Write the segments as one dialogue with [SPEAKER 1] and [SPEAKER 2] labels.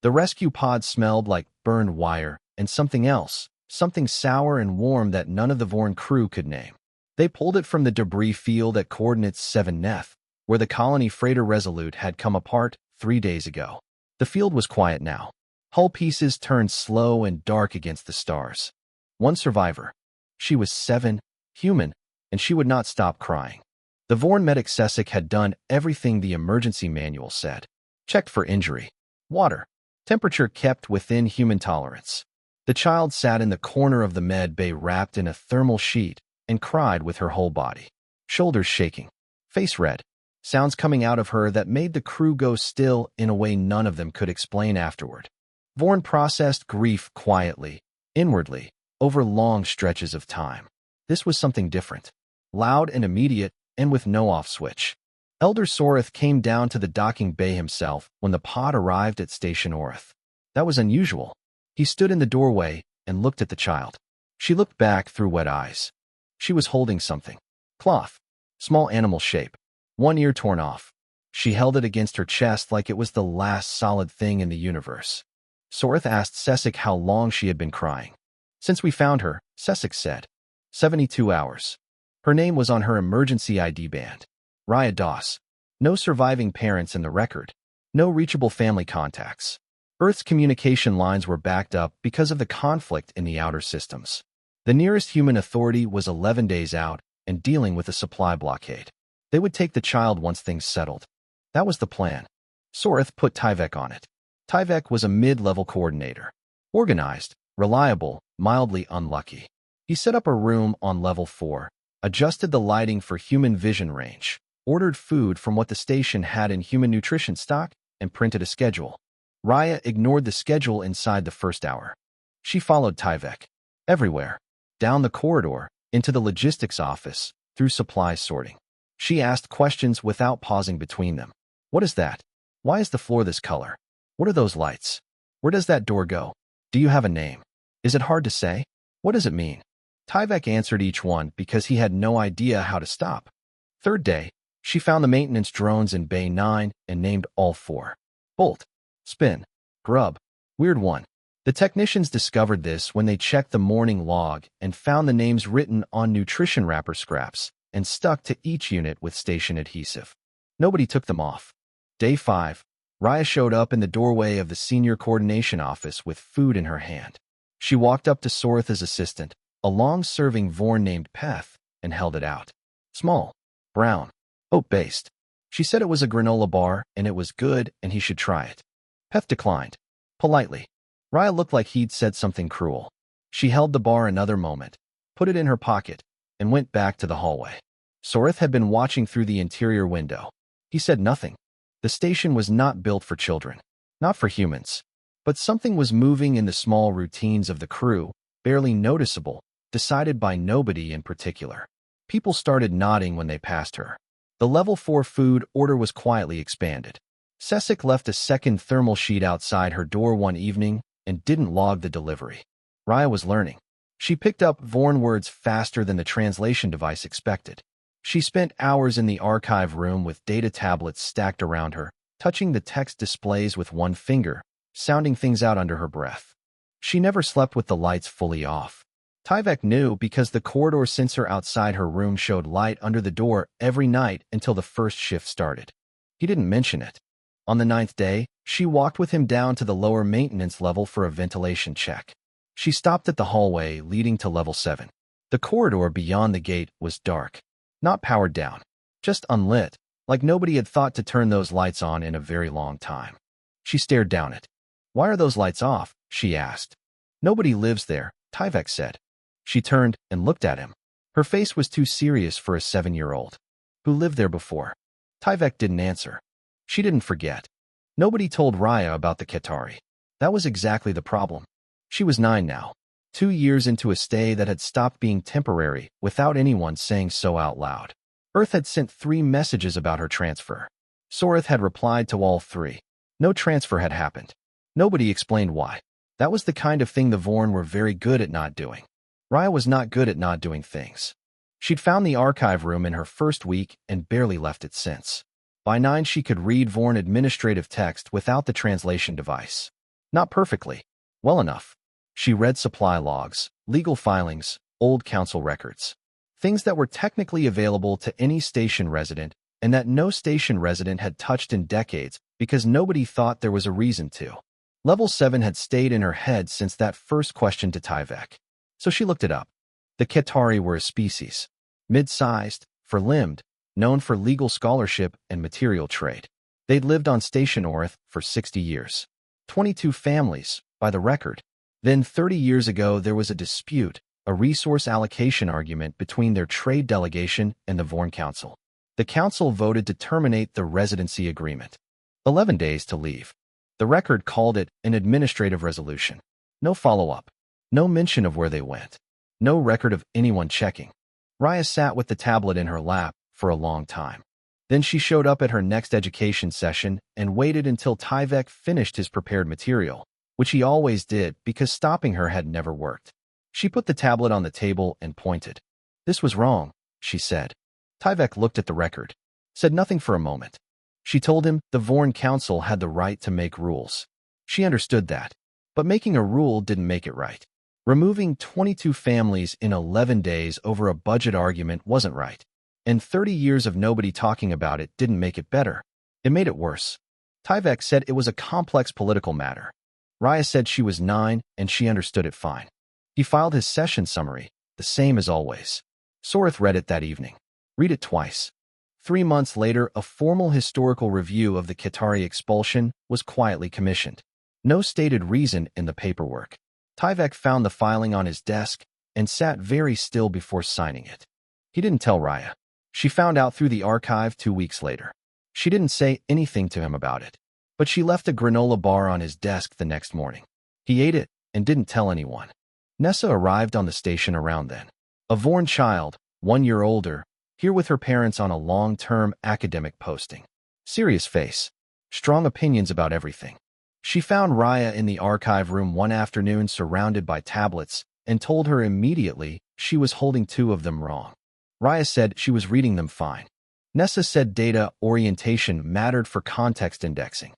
[SPEAKER 1] The rescue pod smelled like burned wire and something else, something sour and warm that none of the Vorn crew could name. They pulled it from the debris field at coordinates 7 Neth, where the colony freighter Resolute had come apart 3 days ago. The field was quiet now. Hull pieces turned slow and dark against the stars. One survivor. She was 7, human, and she would not stop crying. The Vorn medic Sesek had done everything the emergency manual said. Checked for injury. Water. Temperature kept within human tolerance. The child sat in the corner of the med bay wrapped in a thermal sheet and cried with her whole body. Shoulders shaking. Face red. Sounds coming out of her that made the crew go still in a way none of them could explain afterward. Vorn processed grief quietly, inwardly, over long stretches of time. This was something different. Loud and immediate, and with no off switch. Elder Sorith came down to the docking bay himself when the pod arrived at Station Orith. That was unusual. He stood in the doorway and looked at the child. She looked back through wet eyes. She was holding something. Cloth. Small animal shape. One ear torn off. She held it against her chest like it was the last solid thing in the universe. Sorith asked Sesek how long she had been crying. Since we found her, Sesek said. 72 hours. Her name was on her emergency ID band. Raya Doss. No surviving parents in the record. No reachable family contacts. Earth's communication lines were backed up because of the conflict in the outer systems. The nearest human authority was 11 days out and dealing with a supply blockade. They would take the child once things settled. That was the plan. Sorith put Tyvek on it. Tyvek was a mid-level coordinator. Organized, reliable, mildly unlucky. He set up a room on level 4, adjusted the lighting for human vision range, ordered food from what the station had in human nutrition stock, and printed a schedule. Raya ignored the schedule inside the first hour. She followed Tyvek. Everywhere. Down the corridor, into the logistics office, through supply sorting. She asked questions without pausing between them. What is that? Why is the floor this color? What are those lights? Where does that door go? Do you have a name? Is it hard to say? What does it mean? Tyvek answered each one because he had no idea how to stop. Third day, she found the maintenance drones in Bay 9 and named all 4. Bolt, Spin, Grub, Weird One. The technicians discovered this when they checked the morning log and found the names written on nutrition wrapper scraps and stuck to each unit with station adhesive. Nobody took them off. Day 5, Raya showed up in the doorway of the senior coordination office with food in her hand. She walked up to Sorith's assistant, a long-serving Vorn named Peth, and held it out. Small, brown, oat-based. She said it was a granola bar and it was good and he should try it. Peth declined. Politely. Raya looked like he'd said something cruel. She held the bar another moment, put it in her pocket, and went back to the hallway. Sorith had been watching through the interior window. He said nothing. The station was not built for children, not for humans. But something was moving in the small routines of the crew, barely noticeable, decided by nobody in particular. People started nodding when they passed her. The level 4 food order was quietly expanded. Sesek left a second thermal sheet outside her door one evening and didn't log the delivery. Raya was learning. She picked up Vorn words faster than the translation device expected. She spent hours in the archive room with data tablets stacked around her, touching the text displays with one finger, sounding things out under her breath. She never slept with the lights fully off. Tyvek knew because the corridor sensor outside her room showed light under the door every night until the first shift started. He didn't mention it. On the 9th day, she walked with him down to the lower maintenance level for a ventilation check. She stopped at the hallway leading to level 7. The corridor beyond the gate was dark. Not powered down. Just unlit, like nobody had thought to turn those lights on in a very long time. She stared down it. Why are those lights off? She asked. Nobody lives there, Tyvek said. She turned and looked at him. Her face was too serious for a 7-year-old. Who lived there before? Tyvek didn't answer. She didn't forget. Nobody told Raya about the Qatari. That was exactly the problem. She was 9 now. 2 years into a stay that had stopped being temporary without anyone saying so out loud. Earth had sent 3 messages about her transfer. Sorith had replied to all 3. No transfer had happened. Nobody explained why. That was the kind of thing the Vorn were very good at not doing. Raya was not good at not doing things. She'd found the archive room in her first week and barely left it since. By 9 she could read Vorn administrative text without the translation device. Not perfectly. Well enough. She read supply logs, legal filings, old council records. Things that were technically available to any station resident and that no station resident had touched in decades because nobody thought there was a reason to. Level 7 had stayed in her head since that first question to Tyvek. So she looked it up. The Ketari were a species. Mid-sized, fur-limbed, known for legal scholarship and material trade. They'd lived on Station Orth for 60 years. 22 families, by the record. Then 30 years ago there was a dispute, a resource allocation argument between their trade delegation and the Vorn Council. The council voted to terminate the residency agreement. 11 days to leave. The record called it an administrative resolution. No follow-up. No mention of where they went. No record of anyone checking. Raya sat with the tablet in her lap for a long time. Then she showed up at her next education session and waited until Tyvek finished his prepared material, which he always did because stopping her had never worked. She put the tablet on the table and pointed. This was wrong, she said. Tyvek looked at the record, said nothing for a moment. She told him the Vorn Council had the right to make rules. She understood that, but making a rule didn't make it right. Removing 22 families in 11 days over a budget argument wasn't right, and 30 years of nobody talking about it didn't make it better. It made it worse. Tyvek said it was a complex political matter. Raya said she was 9 and she understood it fine. He filed his session summary, the same as always. Sorith read it that evening. Read it twice. 3 months later, a formal historical review of the Ketari expulsion was quietly commissioned. No stated reason in the paperwork. Tyvek found the filing on his desk and sat very still before signing it. He didn't tell Raya. She found out through the archive 2 weeks later. She didn't say anything to him about it, but she left a granola bar on his desk the next morning. He ate it and didn't tell anyone. Nessa arrived on the station around then. A Vorn child, 1 year older, here with her parents on a long-term academic posting. Serious face. Strong opinions about everything. She found Raya in the archive room one afternoon surrounded by tablets and told her immediately she was holding 2 of them wrong. Raya said she was reading them fine. Nessa said data orientation mattered for context indexing.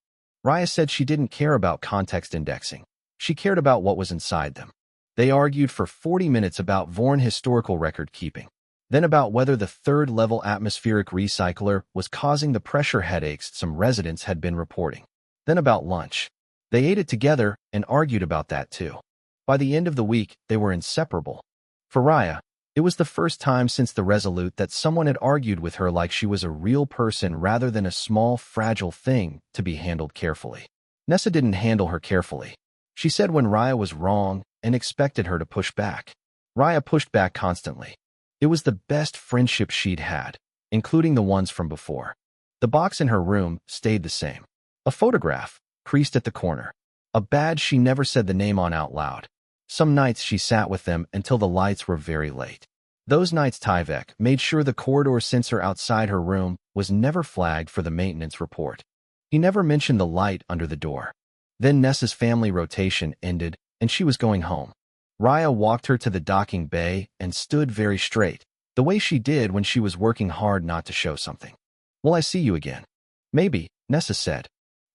[SPEAKER 1] Raya said she didn't care about context indexing. She cared about what was inside them. They argued for 40 minutes about Vorn historical record keeping. Then about whether the 3rd-level atmospheric recycler was causing the pressure headaches some residents had been reporting. Then about lunch. They ate it together and argued about that too. By the end of the week, they were inseparable. For Raya, it was the first time since the Resolute that someone had argued with her like she was a real person rather than a small, fragile thing to be handled carefully. Nessa didn't handle her carefully. She said when Raya was wrong and expected her to push back. Raya pushed back constantly. It was the best friendship she'd had, including the ones from before. The box in her room stayed the same. A photograph, creased at the corner. A badge she never said the name on out loud. Some nights she sat with them until the lights were very late. Those nights Tyvek made sure the corridor sensor outside her room was never flagged for the maintenance report. He never mentioned the light under the door. Then Nessa's family rotation ended and she was going home. Raya walked her to the docking bay and stood very straight, the way she did when she was working hard not to show something. Will I see you again? Maybe, Nessa said.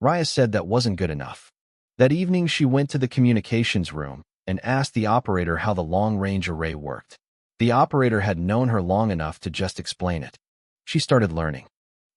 [SPEAKER 1] Raya said that wasn't good enough. That evening she went to the communications room and asked the operator how the long-range array worked. The operator had known her long enough to just explain it. She started learning.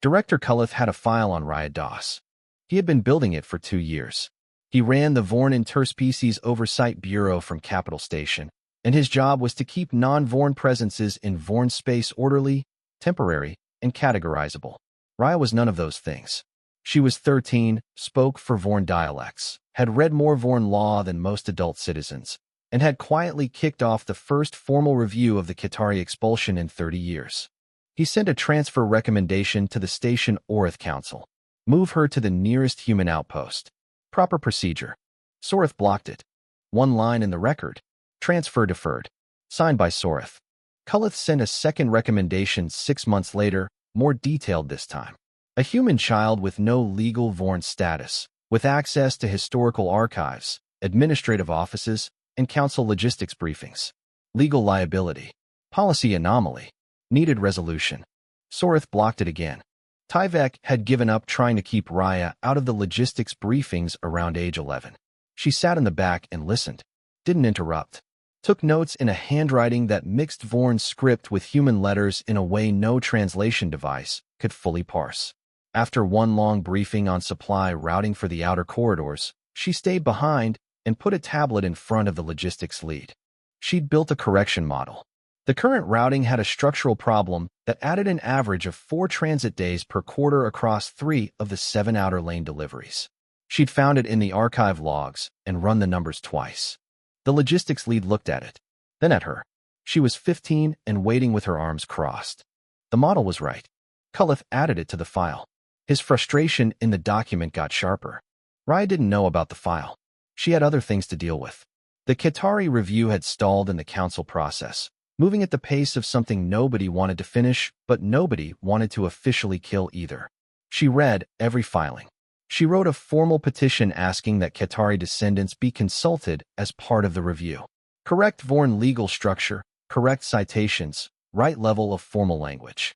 [SPEAKER 1] Director Cullith had a file on Raya DOS. He had been building it for 2 years. He ran the Vorn Interspecies Oversight Bureau from Capital Station, and his job was to keep non-Vorn presences in Vorn space orderly, temporary, and categorizable. Raya was none of those things. She was 13, spoke 4 Vorn dialects, had read more Vorn law than most adult citizens, and had quietly kicked off the first formal review of the Ketari expulsion in 30 years. He sent a transfer recommendation to the Station Orth Council. Move her to the nearest human outpost. Proper procedure. Sorith blocked it. 1 line in the record. Transfer deferred. Signed by Sorith. Cullith sent a second recommendation 6 months later, more detailed this time. A human child with no legal Vorn status, with access to historical archives, administrative offices, and council logistics briefings. Legal liability. Policy anomaly. Needed resolution. Sorith blocked it again. Tyvek had given up trying to keep Raya out of the logistics briefings around age 11. She sat in the back and listened, didn't interrupt, took notes in a handwriting that mixed Vorn's script with human letters in a way no translation device could fully parse. After one long briefing on supply routing for the outer corridors, she stayed behind and put a tablet in front of the logistics lead. She'd built a correction model. The current routing had a structural problem that added an average of 4 transit days per quarter across 3 of the 7 outer lane deliveries. She'd found it in the archive logs and run the numbers twice. The logistics lead looked at it, then at her. She was 15 and waiting with her arms crossed. The model was right. Cullith added it to the file. His frustration in the document got sharper. Raya didn't know about the file. She had other things to deal with. The Qatari review had stalled in the council process, moving at the pace of something nobody wanted to finish, but nobody wanted to officially kill either. She read every filing. She wrote a formal petition asking that Qatari descendants be consulted as part of the review. Correct Vorn legal structure, correct citations, right level of formal language.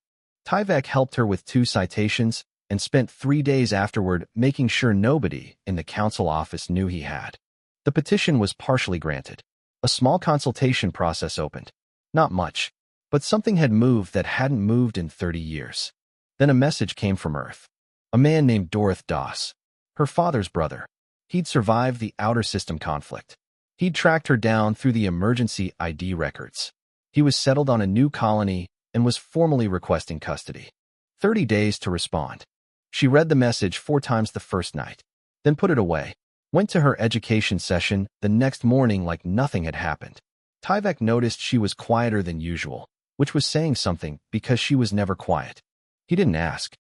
[SPEAKER 1] Tyvek helped her with 2 citations and spent 3 days afterward making sure nobody in the council office knew he had. The petition was partially granted. A small consultation process opened. Not much, but something had moved that hadn't moved in 30 years. Then a message came from Earth. A man named Dorith Doss, her father's brother. He'd survived the outer system conflict. He'd tracked her down through the emergency ID records. He was settled on a new colony and was formally requesting custody. 30 days to respond. She read the message 4 times the first night, then put it away. Went to her education session the next morning like nothing had happened. Tyvek noticed she was quieter than usual, which was saying something because she was never quiet. He didn't ask.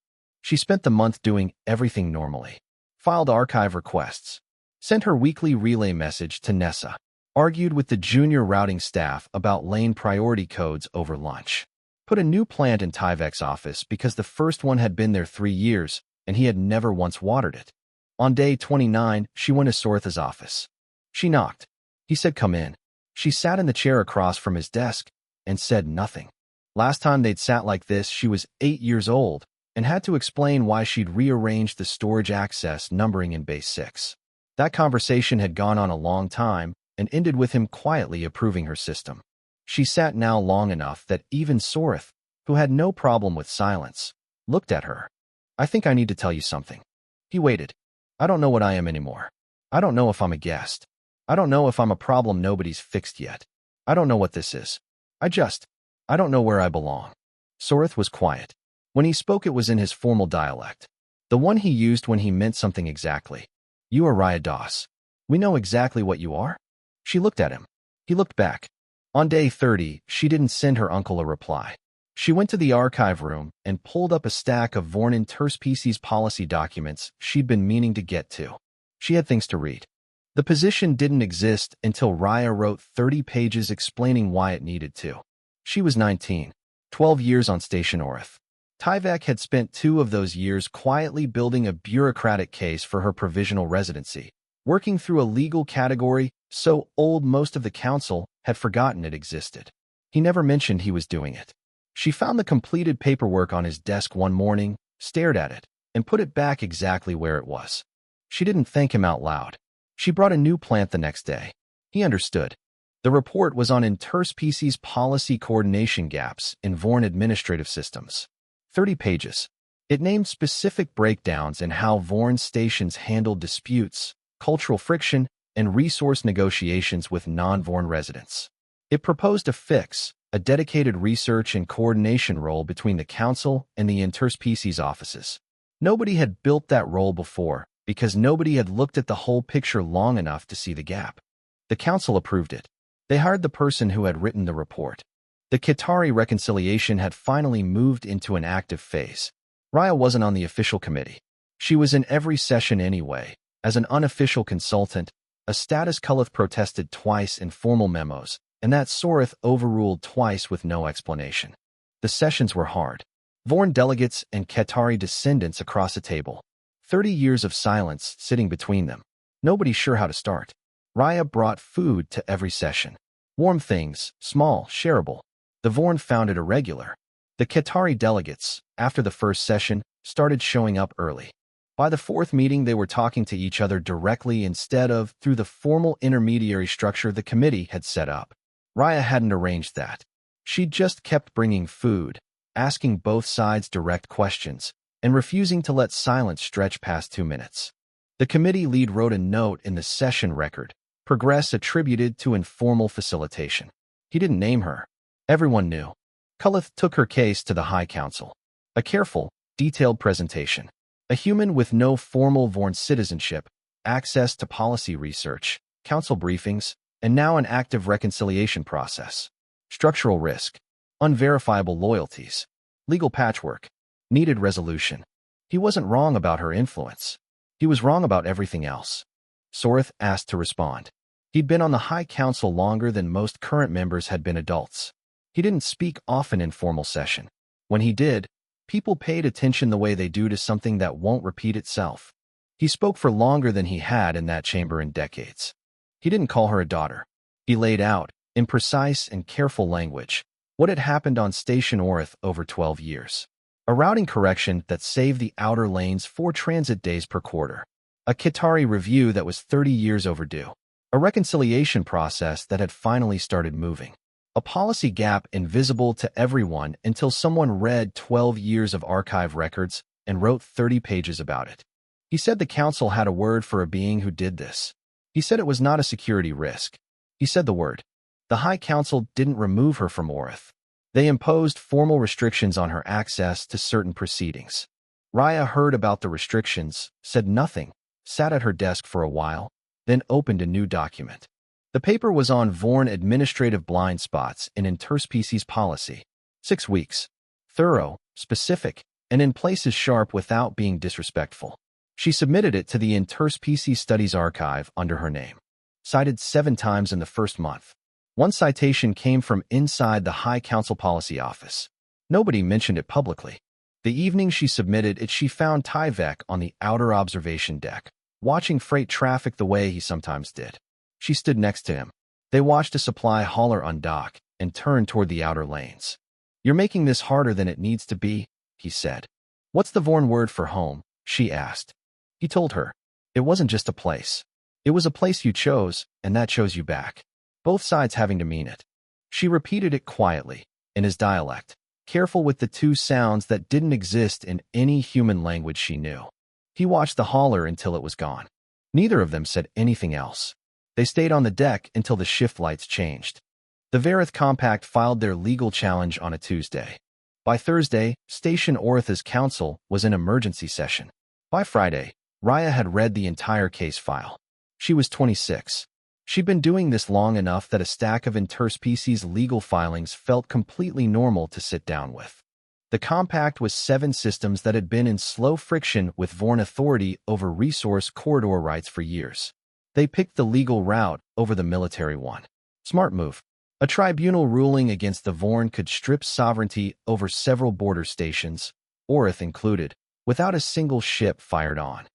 [SPEAKER 1] She spent the month doing everything normally. Filed archive requests. Sent her weekly relay message to Nessa. Argued with the junior routing staff about lane priority codes over lunch. Put a new plant in Tyvek's office because the first one had been there 3 years and he had never once watered it. On day 29, she went to Sortha's office. She knocked. He said, "Come in." She sat in the chair across from his desk and said nothing. Last time they'd sat like this, she was 8 years old and had to explain why she'd rearranged the storage access numbering in Base 6. That conversation had gone on a long time and ended with him quietly approving her system. She sat now long enough that even Sorth, who had no problem with silence, looked at her. "I think I need to tell you something." He waited. "I don't know what I am anymore. I don't know if I'm a guest. I don't know if I'm a problem nobody's fixed yet. I don't know what this is. I don't know where I belong." Sorth was quiet. When he spoke, it was in his formal dialect, the one he used when he meant something exactly. "You are Raya Doss. We know exactly what you are." She looked at him. He looked back. On day 30, she didn't send her uncle a reply. She went to the archive room and pulled up a stack of Vorn interspecies policy documents she'd been meaning to get to. She had things to read. The position didn't exist until Raya wrote 30 pages explaining why it needed to. She was 19, 12 years on Station Orth. Tyvek had spent 2 of those years quietly building a bureaucratic case for her provisional residency, working through a legal category so old most of the council had forgotten it existed. He never mentioned he was doing it. She found the completed paperwork on his desk one morning, stared at it, and put it back exactly where it was. She didn't thank him out loud. She brought a new plant the next day. He understood. The report was on interspecies policy coordination gaps in Vorn administrative systems. 30 pages. It named specific breakdowns in how Vorn stations handled disputes, cultural friction, and resource negotiations with non-Vorn residents. It proposed a fix, a dedicated research and coordination role between the council and the interspecies offices. Nobody had built that role before because nobody had looked at the whole picture long enough to see the gap. The council approved it. They hired the person who had written the report. The Qatari reconciliation had finally moved into an active phase. Raya wasn't on the official committee. She was in every session anyway, as an unofficial consultant, a status Cullith protested twice in formal memos, and that Sorth overruled twice with no explanation. The sessions were hard. Vorn delegates and Qatari descendants across a table. 30 years of silence sitting between them. Nobody sure how to start. Raya brought food to every session. Warm things, small, shareable. The Vorn found it irregular. The Qatari delegates, after the first session, started showing up early. By the fourth meeting, they were talking to each other directly instead of through the formal intermediary structure the committee had set up. Raya hadn't arranged that. She just kept bringing food, asking both sides direct questions, and refusing to let silence stretch past 2 minutes. The committee lead wrote a note in the session record, progress attributed to informal facilitation. He didn't name her. Everyone knew. Cullith took her case to the High Council. A careful, detailed presentation. A human with no formal Vorn citizenship, access to policy research, council briefings, and now an active reconciliation process. Structural risk, unverifiable loyalties, legal patchwork, needed resolution. He wasn't wrong about her influence. He was wrong about everything else. Sorith asked to respond. He'd been on the High Council longer than most current members had been adults. He didn't speak often in formal session. When he did, people paid attention the way they do to something that won't repeat itself. He spoke for longer than he had in that chamber in decades. He didn't call her a daughter. He laid out, in precise and careful language, what had happened on Station Orith over 12 years. A routing correction that saved the outer lanes 4 transit days per quarter. A Qatari review that was 30 years overdue. A reconciliation process that had finally started moving. A policy gap invisible to everyone until someone read 12 years of archive records and wrote 30 pages about it. He said the council had a word for a being who did this. He said it was not a security risk. He said the word. The High Council didn't remove her from Orith. They imposed formal restrictions on her access to certain proceedings. Raya heard about the restrictions, said nothing, sat at her desk for a while, then opened a new document. The paper was on Vorn administrative blind spots in interspecies policy. 6 weeks. Thorough, specific, and in places sharp without being disrespectful. She submitted it to the Interspecies Studies Archive under her name. Cited 7 times in the first month. One citation came from inside the High Council Policy Office. Nobody mentioned it publicly. The evening she submitted it, she found Tyvek on the outer observation deck, watching freight traffic the way he sometimes did. She stood next to him. They watched a supply hauler undock and turned toward the outer lanes. "You're making this harder than it needs to be," he said. "What's the Vorn word for home?" she asked. He told her. It wasn't just a place. It was a place you chose, and that chose you back. Both sides having to mean it. She repeated it quietly, in his dialect, careful with the 2 sounds that didn't exist in any human language she knew. He watched the hauler until it was gone. Neither of them said anything else. They stayed on the deck until the shift lights changed. The Varith Compact filed their legal challenge on a Tuesday. By Thursday, Station Orith's council was in emergency session. By Friday, Raya had read the entire case file. She was 26. She'd been doing this long enough that a stack of interspecies legal filings felt completely normal to sit down with. The compact was 7 systems that had been in slow friction with Vorn authority over resource corridor rights for years. They picked the legal route over the military one. Smart move. A tribunal ruling against the Vorn could strip sovereignty over several border stations, Orith included, without a single ship fired on.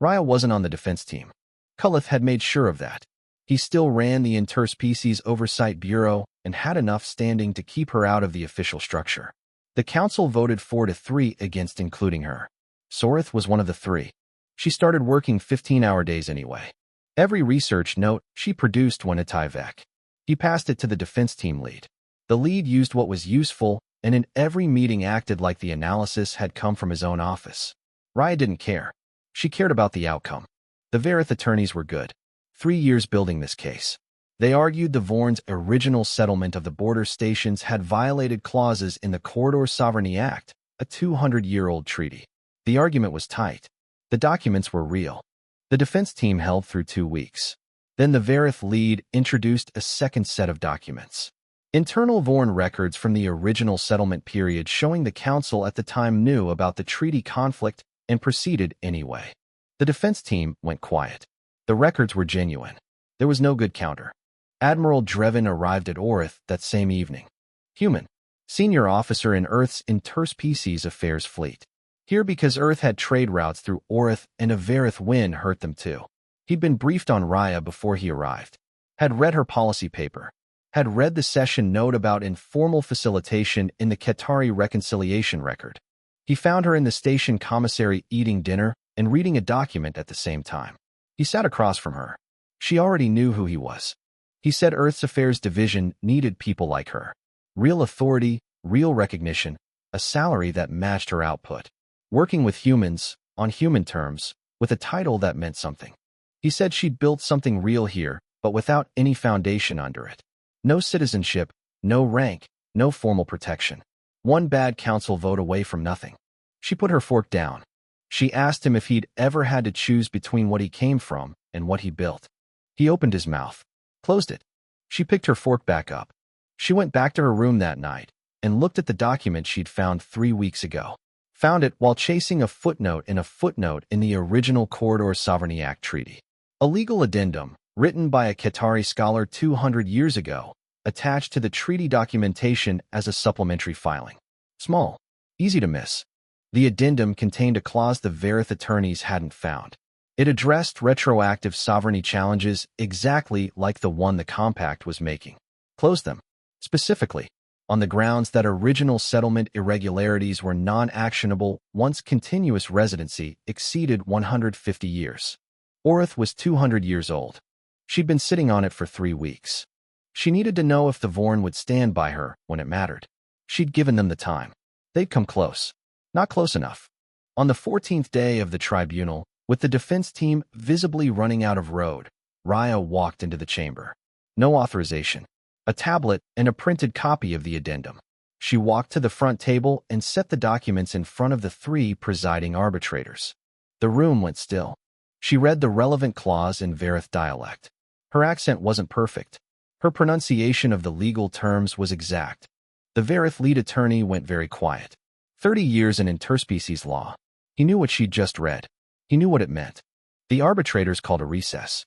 [SPEAKER 1] Raya wasn't on the defense team. Cullith had made sure of that. He still ran the Interspecies Oversight Bureau and had enough standing to keep her out of the official structure. The council voted 4-3 against including her. Sorith was one of the 3. She started working 15-hour days anyway. Every research note she produced went to Tyvek. He passed it to the defense team lead. The lead used what was useful and in every meeting acted like the analysis had come from his own office. Raya didn't care. She cared about the outcome. The Varith attorneys were good. 3 years building this case. They argued the Vorn's original settlement of the border stations had violated clauses in the Corridor Sovereignty Act, a 200-year-old treaty. The argument was tight. The documents were real. The defense team held through 2 weeks. Then the Varith lead introduced a second set of documents. Internal Vorn records from the original settlement period showing the council at the time knew about the treaty conflict and proceeded anyway. The defense team went quiet. The records were genuine. There was no good counter. Admiral Drevin arrived at Orith that same evening. Human. Senior officer in Earth's Interspecies Affairs Fleet. Here because Earth had trade routes through Orith and a Varith wind hurt them too. He'd been briefed on Raya before he arrived. Had read her policy paper. Had read the session note about informal facilitation in the Qatari reconciliation record. He found her in the station commissary eating dinner and reading a document at the same time. He sat across from her. She already knew who he was. He said Earth's Affairs Division needed people like her. Real authority, real recognition, a salary that matched her output. Working with humans, on human terms, with a title that meant something. He said she'd built something real here, but without any foundation under it. No citizenship, no rank, no formal protection. One bad council vote away from nothing. She put her fork down. She asked him if he'd ever had to choose between what he came from and what he built. He opened his mouth, closed it. She picked her fork back up. She went back to her room that night and looked at the document she'd found 3 weeks ago. Found it while chasing a footnote in the original Corridor Sovereignty Act treaty. A legal addendum, written by a Qatari scholar 200 years ago, attached to the treaty documentation as a supplementary filing. Small, easy to miss. The addendum contained a clause the Verith attorneys hadn't found. It addressed retroactive sovereignty challenges exactly like the one the compact was making. Closed them. Specifically, on the grounds that original settlement irregularities were non-actionable once continuous residency exceeded 150 years. Orith was 200 years old. She'd been sitting on it for 3 weeks. She needed to know if the Vorn would stand by her when it mattered. She'd given them the time. They'd come close. Not close enough. On the 14th day of the tribunal, with the defense team visibly running out of road, Raya walked into the chamber. No authorization. A tablet and a printed copy of the addendum. She walked to the front table and set the documents in front of the 3 presiding arbitrators. The room went still. She read the relevant clause in Verith dialect. Her accent wasn't perfect. Her pronunciation of the legal terms was exact. The Verith lead attorney went very quiet. 30 years in interspecies law. He knew what she'd just read. He knew what it meant. The arbitrators called a recess.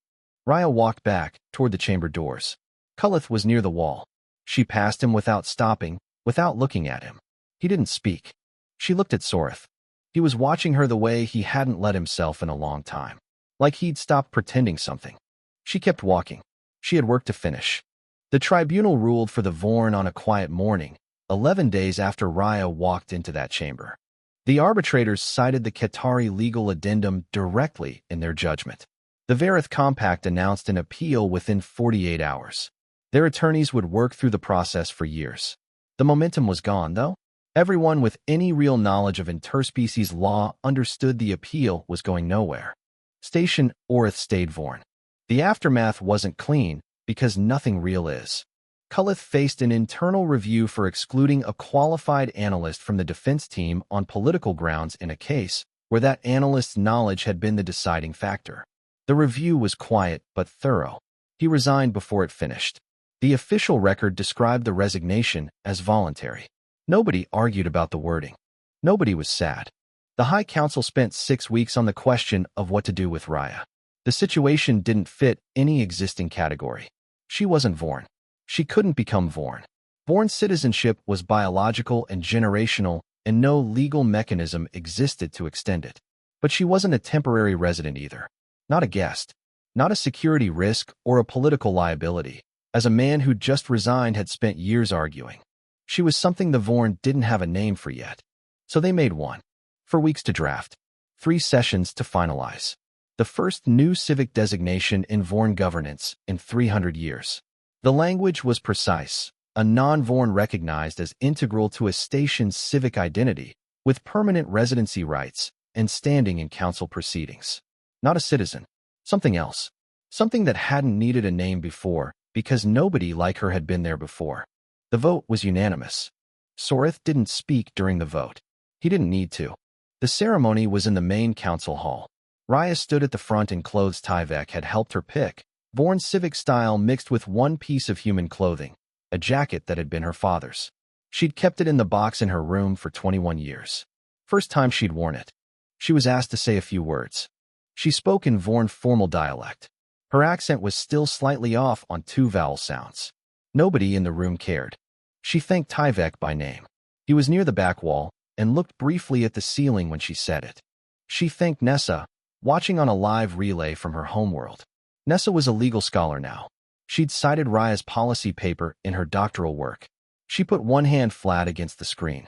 [SPEAKER 1] Raya walked back toward the chamber doors. Kullith was near the wall. She passed him without stopping, without looking at him. He didn't speak. She looked at Sorith. He was watching her the way he hadn't let himself in a long time. Like he'd stopped pretending something. She kept walking. She had work to finish. The tribunal ruled for the Vorn on a quiet morning, 11 days after Raya walked into that chamber. The arbitrators cited the Qatari legal addendum directly in their judgment. The Verith Compact announced an appeal within 48 hours. Their attorneys would work through the process for years. The momentum was gone, though. Everyone with any real knowledge of interspecies law understood the appeal was going nowhere. Station Orith stayed Vorn. The aftermath wasn't clean, because nothing real is. Kullith faced an internal review for excluding a qualified analyst from the defense team on political grounds in a case where that analyst's knowledge had been the deciding factor. The review was quiet but thorough. He resigned before it finished. The official record described the resignation as voluntary. Nobody argued about the wording. Nobody was sad. The High Council spent 6 weeks on the question of what to do with Raya. The situation didn't fit any existing category. She wasn't Vorn. She couldn't become Vorn. Vorn's citizenship was biological and generational, and no legal mechanism existed to extend it. But she wasn't a temporary resident either. Not a guest. Not a security risk or a political liability, as a man who just resigned had spent years arguing. She was something the Vorn didn't have a name for yet. So they made one. 4 weeks to draft. 3 sessions to finalize. The first new civic designation in Vorn governance in 300 years. The language was precise, a non-Vorn recognized as integral to a station's civic identity, with permanent residency rights and standing in council proceedings. Not a citizen. Something else. Something that hadn't needed a name before, because nobody like her had been there before. The vote was unanimous. Sorith didn't speak during the vote. He didn't need to. The ceremony was in the main council hall. Raya stood at the front in clothes Tyvek had helped her pick, Vorn civic style mixed with one piece of human clothing, a jacket that had been her father's. She'd kept it in the box in her room for 21 years. First time she'd worn it. She was asked to say a few words. She spoke in Vorn formal dialect. Her accent was still slightly off on 2 vowel sounds. Nobody in the room cared. She thanked Tyvek by name. He was near the back wall and looked briefly at the ceiling when she said it. She thanked Nessa, watching on a live relay from her homeworld. Nessa was a legal scholar now. She'd cited Raya's policy paper in her doctoral work. She put one hand flat against the screen.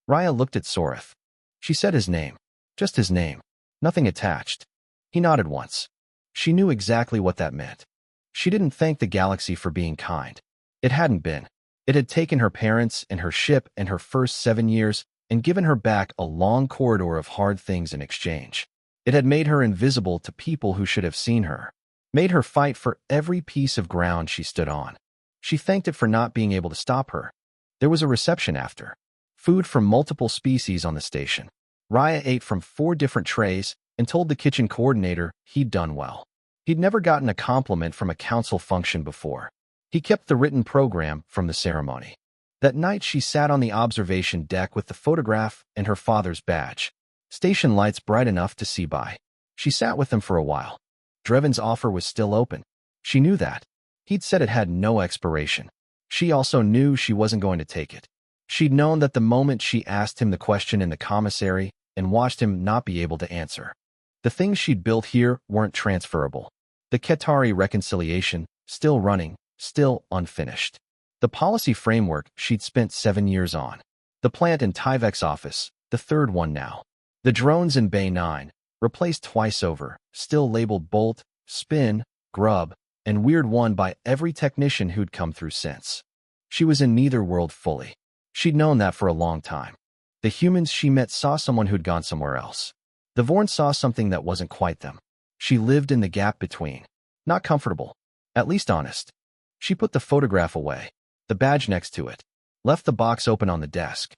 [SPEAKER 1] Raya looked at Sorith. She said his name. Just his name. Nothing attached. He nodded once. She knew exactly what that meant. She didn't thank the galaxy for being kind. It hadn't been. It had taken her parents and her ship and her first 7 years and given her back a long corridor of hard things in exchange. It had made her invisible to people who should have seen her, made her fight for every piece of ground she stood on. She thanked it for not being able to stop her. There was a reception after. Food from multiple species on the station. Raya ate from 4 different trays and told the kitchen coordinator he'd done well. He'd never gotten a compliment from a council function before. He kept the written program from the ceremony. That night she sat on the observation deck with the photograph and her father's badge. Station lights bright enough to see by. She sat with them for a while. Dreven's offer was still open. She knew that. He'd said it had no expiration. She also knew she wasn't going to take it. She'd known that the moment she asked him the question in the commissary and watched him not be able to answer. The things she'd built here weren't transferable. The Ketari reconciliation, still running, still unfinished. The policy framework she'd spent 7 years on. The plant in Tyvek's office, the 3rd one now. The drones in Bay 9, replaced twice over, still labeled Bolt, Spin, Grub, and Weird 1 by every technician who'd come through since. She was in neither world fully. She'd known that for a long time. The humans she met saw someone who'd gone somewhere else. The Vorn saw something that wasn't quite them. She lived in the gap between. Not comfortable. At least honest. She put the photograph away, the badge next to it, left the box open on the desk.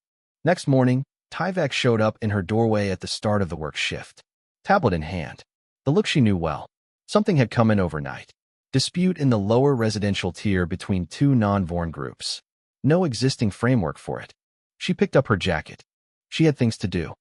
[SPEAKER 1] Next morning, Tyvek showed up in her doorway at the start of the work shift, tablet in hand. The look she knew well. Something had come in overnight. Dispute in the lower residential tier between 2 non-Vorn groups. No existing framework for it. She picked up her jacket. She had things to do.